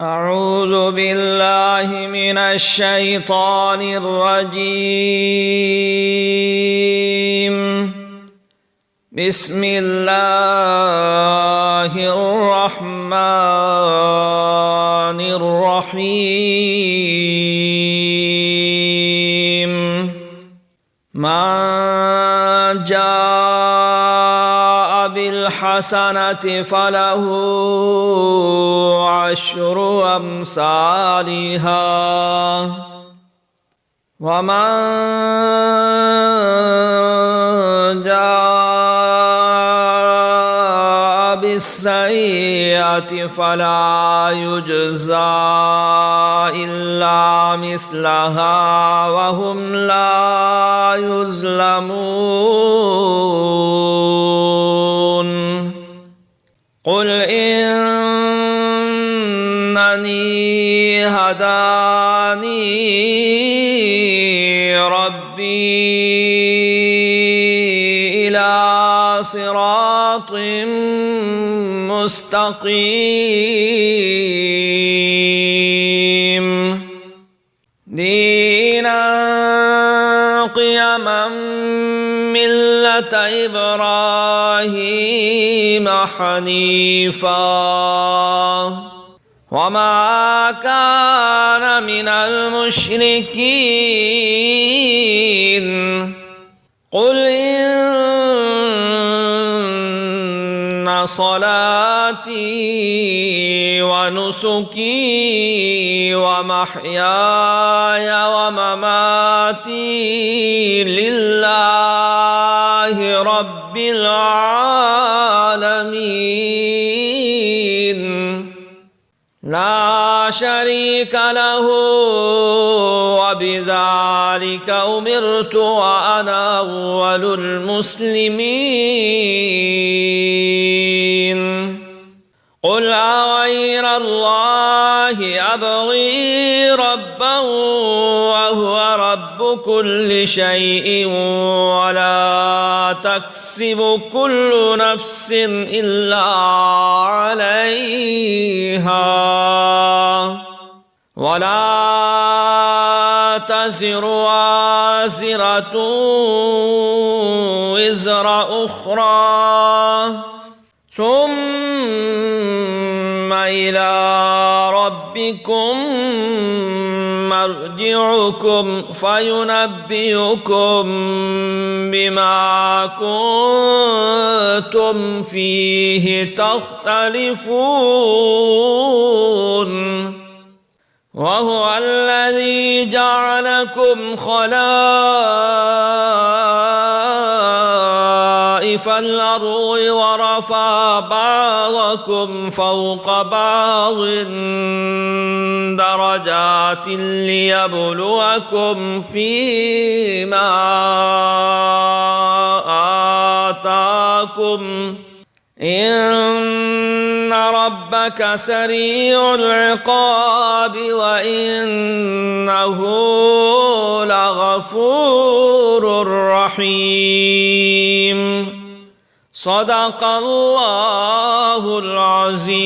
أعوذ بالله من الشيطان الرجيم. بسم الله الرحمن الرحيم. من جاء بالحسنة فله عشر أمثالها ومن جاء بالسيئة فلا يجزى إلا مثلها وهم لا يظلمون. قل إنني هداني ربي إلى صراط مستقيم دينا قيما ملة إبراهيم حنيفا وما كان من المشركين. قل إن صلاتي ونسكي ومحياي ومماتي لله رب العالمين لا شريك له وبذلك أمرت وأنا أول المسلمين. قل أغير الله أبغي ربا وهو رب كل شيء ولا تكسب كل نفس إلا عليها ولا تزر وازرة وزر أخرى ثم إلى ربكم مرجعكم فينبئكم بما كنتم فيه تختلفون. وهو الذي جعلكم خلائف الأرض ورفع بعضكم فوق بعض درجات ليبلوكم فيما آتاكم إن ربك سريع العقاب وإنه لغفور رحيم. صدق الله العظيم.